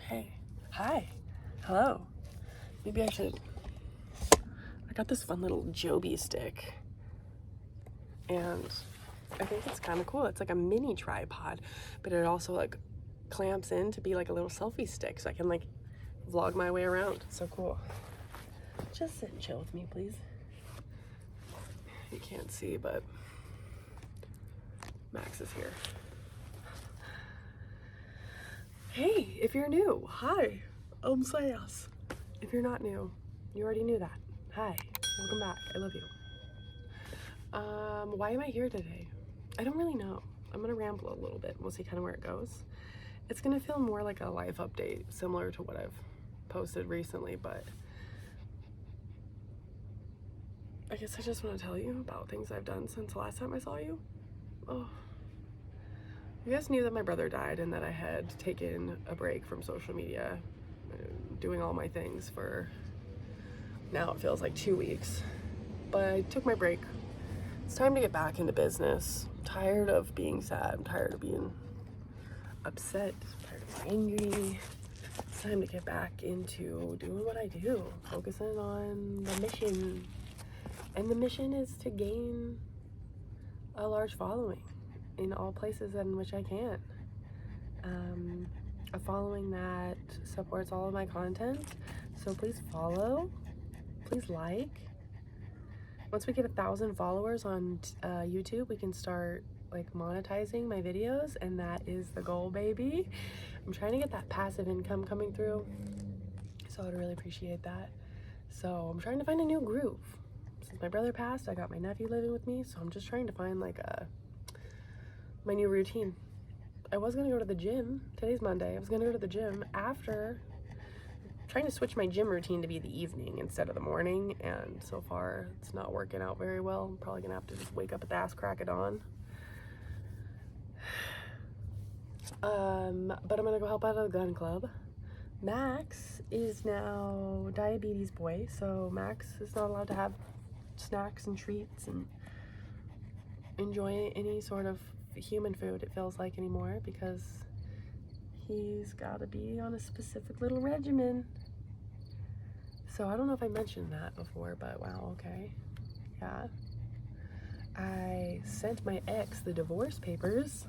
Hey, hi, hello. Maybe I got this fun little Joby stick, and I think it's kind of cool. It's like a mini tripod, but it also like clamps in to be like a little selfie stick, so I can like vlog my way around. So cool. Just sit and chill with me, please. You can't see, but Max is here. Hey, if you're new, hi, I'm Sass. If you're not new, you already knew that. Hi, welcome back. I love you. Why am I here today? I don't really know. I'm gonna ramble a little bit. We'll see kind of where it goes. It's gonna feel more like a life update, similar to what I've posted recently, but I guess I just want to tell you about things I've done since the last time I saw you. Oh, you guys knew that my brother died and that I had taken a break from social media, doing all my things for, now it feels like 2 weeks. But I took my break. It's time to get back into business. I'm tired of being sad. I'm tired of being upset. I'm tired of being angry. It's time to get back into doing what I do, focusing on the mission. And the mission is to gain a large following in all places in which I can. A following that supports all of my content. So please follow, please like. Once we get 1,000 followers on YouTube, we can start like monetizing my videos, and that is the goal, baby. I'm trying to get that passive income coming through, so I'd really appreciate that. So I'm trying to find a new groove. Since my brother passed, I got my nephew living with me, so I'm just trying to find like my new routine. I was gonna go to the gym. Today's Monday. I was gonna go to the gym after, trying to switch my gym routine to be the evening instead of the morning, and so far it's not working out very well. I'm probably gonna have to just wake up at the ass crack of dawn. But I'm gonna go help out at a gun club. Max is now diabetes boy, so Max is not allowed to have snacks and treats and enjoy any sort of human food, it feels like, anymore, because he's got to be on a specific little regimen. So I don't know if I mentioned that before, but wow, okay. Yeah. I sent my ex the divorce papers.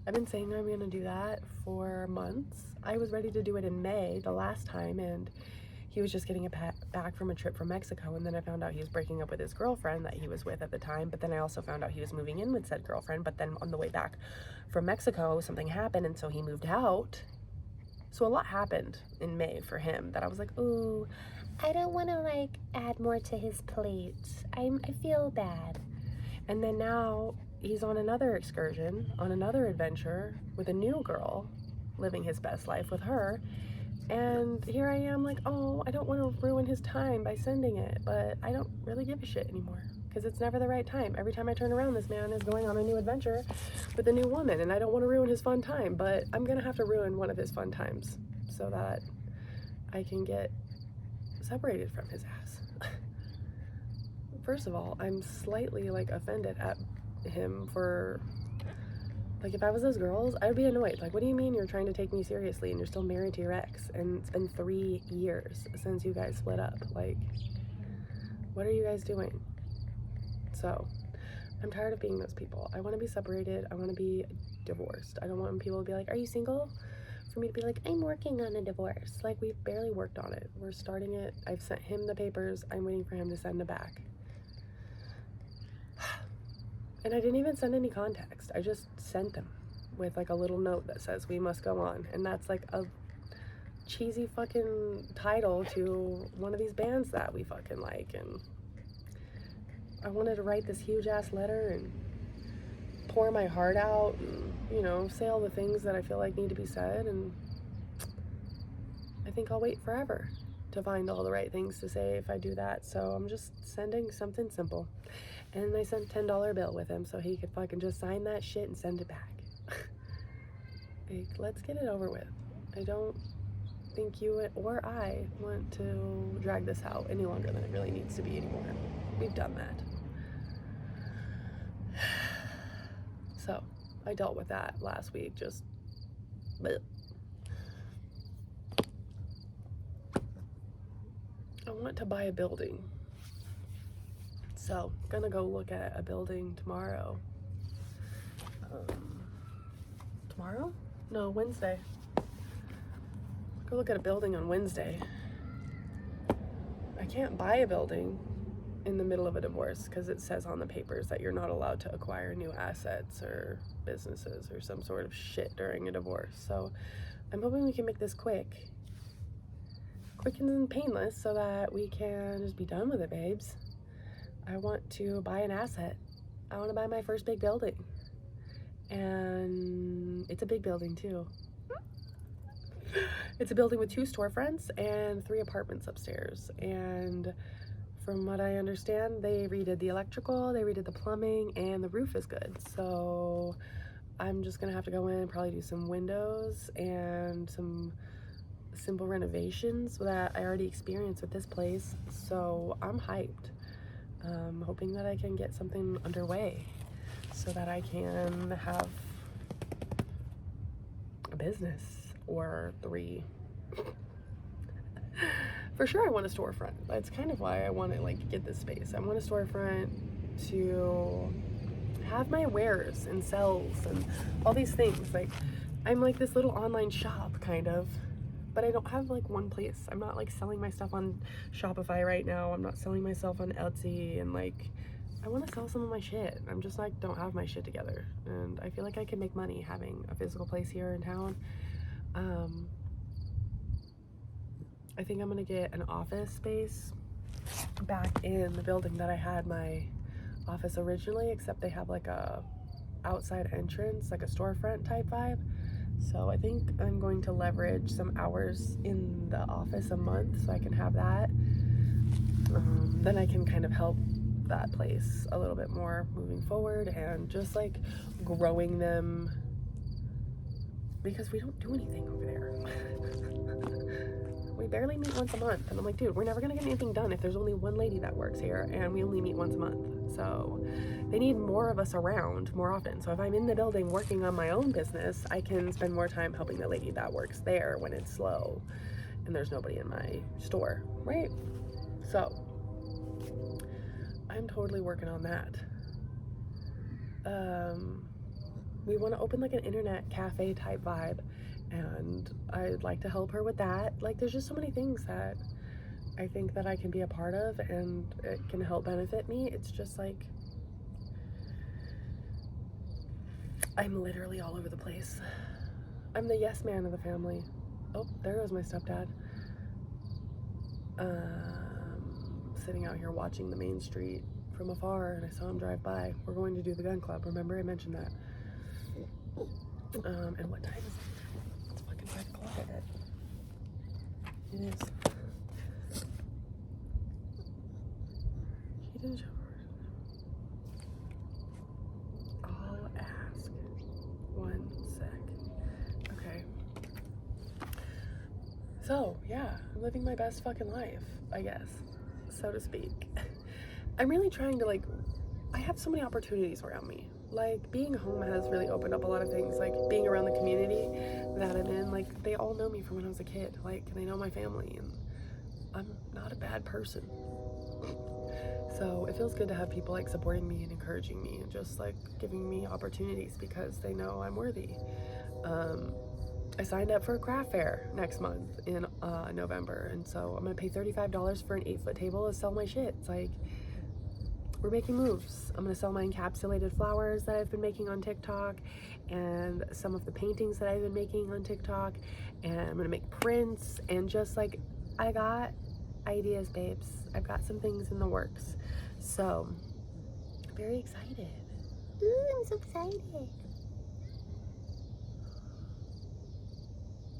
I've been saying I'm gonna do that for months. I was ready to do it in May the last time, and he was just getting back from a trip from Mexico, and then I found out he was breaking up with his girlfriend that he was with at the time, but then I also found out he was moving in with said girlfriend, but then on the way back from Mexico, something happened, and so he moved out. So a lot happened in May for him that I was like, ooh, I don't want to like add more to his plate. I feel bad. And then now he's on another excursion, on another adventure with a new girl, living his best life with her. And here I am like, oh, I don't want to ruin his time by sending it, but I don't really give a shit anymore, because it's never the right time. Every time I turn around, this man is going on a new adventure with a new woman, and I don't want to ruin his fun time, but I'm going to have to ruin one of his fun times so that I can get separated from his ass. First of all, I'm slightly like offended at him for, like, if I was those girls, I would be annoyed. Like, what do you mean you're trying to take me seriously and you're still married to your ex? And it's been 3 years since you guys split up. Like, what are you guys doing? So, I'm tired of being those people. I want to be separated. I want to be divorced. I don't want people to be like, are you single? For me to be like, I'm working on a divorce. Like, we've barely worked on it. We're starting it. I've sent him the papers. I'm waiting for him to send it back. And I didn't even send any context. I just sent them with like a little note that says we must go on. And that's like a cheesy fucking title to one of these bands that we fucking like. And I wanted to write this huge ass letter and pour my heart out and, you know, say all the things that I feel like need to be said. And I think I'll wait forever to find all the right things to say if I do that. So I'm just sending something simple. And I sent a $10 bill with him so he could fucking just sign that shit and send it back. Like, let's get it over with. I don't think you or I want to drag this out any longer than it really needs to be anymore. We've done that. So I dealt with that last week, just bleh. I want to buy a building, so I'm gonna go look at a building tomorrow. Tomorrow? No, Wednesday. Go look at a building on Wednesday. I can't buy a building in the middle of a divorce because it says on the papers that you're not allowed to acquire new assets or businesses or some sort of shit during a divorce. So I'm hoping we can make this quick and painless so that we can just be done with it, babes. I want to buy an asset. I want to buy my first big building. And it's a big building too. It's a building with 2 storefronts and 3 apartments upstairs. And from what I understand, they redid the electrical, they redid the plumbing, and the roof is good. So I'm just gonna have to go in and probably do some windows and some simple renovations that I already experienced with this place. So I'm hyped. Hoping that I can get something underway so that I can have a business or 3. For sure I want a storefront. That's kind of why I want to like get this space. I want a storefront to have my wares and sells and all these things. Like I'm like this little online shop kind of, but I don't have like one place. I'm not like selling my stuff on Shopify right now. I'm not selling myself on Etsy, and like I want to sell some of my shit. I'm just like don't have my shit together, and I feel like I can make money having a physical place here in town. I think I'm gonna get an office space back in the building that I had my office originally, except they have like a outside entrance, like a storefront type vibe. So I think I'm going to leverage some hours in the office a month so I can have that. Then I can kind of help that place a little bit more moving forward and just like growing them, because we don't do anything over there. We barely meet once a month, and I'm like, dude, we're never gonna get anything done if there's only one lady that works here and we only meet once a month. So they need more of us around more often. So if I'm in the building working on my own business, I can spend more time helping the lady that works there when it's slow and there's nobody in my store, right? So I'm totally working on that. We want to open like an internet cafe type vibe, and I'd like to help her with that. Like there's just so many things that I think that I can be a part of and it can help benefit me. It's just like I'm literally all over the place. I'm the yes man of the family. Oh, there goes my stepdad. Sitting out here watching the main street from afar, and I saw him drive by. We're going to do the gun club. Remember I mentioned that. And what time is it? It's fucking 5 o'clock, I bet. It is. He didn't show her. I'll ask. 1 sec. Okay. So, yeah, I'm living my best fucking life, I guess, so to speak. I'm really trying to, like, I have so many opportunities around me. Like, being home has really opened up a lot of things. Like, being around the community that I'm in, like, they all know me from when I was a kid. Like, they know my family, and I'm not a bad person. So it feels good to have people, like, supporting me and encouraging me and just, like, giving me opportunities because they know I'm worthy. I signed up for a craft fair next month in November, and so I'm gonna pay $35 for an 8-foot table to sell my shit. It's like, we're making moves. I'm gonna sell my encapsulated flowers that I've been making on TikTok and some of the paintings that I've been making on TikTok, and I'm gonna make prints, and just like, I got ideas, babes. I've got some things in the works. So, I'm very excited. Ooh, I'm so excited.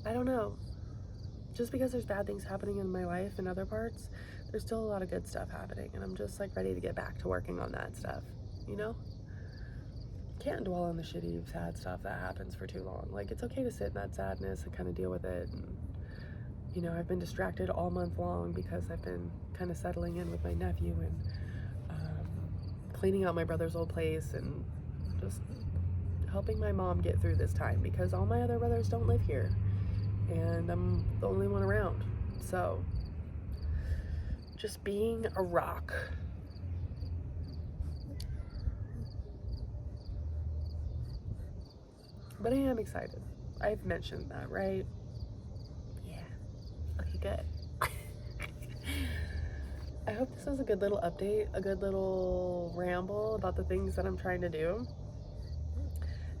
I don't know. Just because there's bad things happening in my life and other parts, there's still a lot of good stuff happening, and I'm just like ready to get back to working on that stuff, you know? Can't dwell on the shitty, sad stuff that happens for too long. Like, it's okay to sit in that sadness and kind of deal with it. And, you know, I've been distracted all month long because I've been kind of settling in with my nephew and cleaning out my brother's old place and just helping my mom get through this time because all my other brothers don't live here and I'm the only one around. So just being a rock. But I am excited. I've mentioned that, right? Yeah. Okay, good. I hope this was a good little update, a good little ramble about the things that I'm trying to do.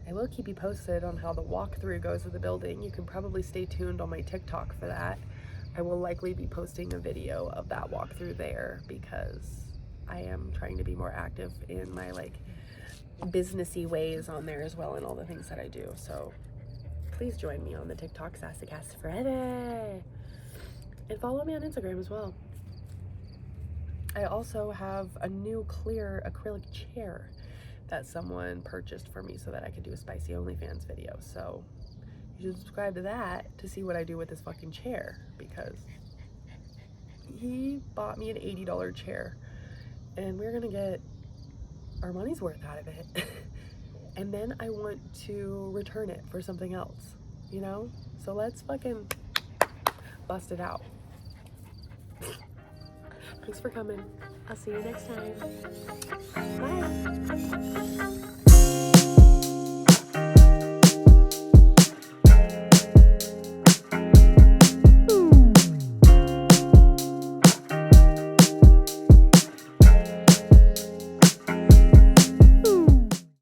I will keep you posted on how the walkthrough goes of the building. You can probably stay tuned on my TikTok for that. I will likely be posting a video of that walkthrough there because I am trying to be more active in my like businessy ways on there as well and all the things that I do. So please join me on the TikTok SassyCassForever and follow me on Instagram as well. I also have a new clear acrylic chair that someone purchased for me so that I could do a spicy OnlyFans video. So you should subscribe to that to see what I do with this fucking chair because he bought me an $80 chair and we're gonna get our money's worth out of it. And then I want to return it for something else, you know? So let's fucking bust it out. Thanks for coming. I'll see you next time. Bye.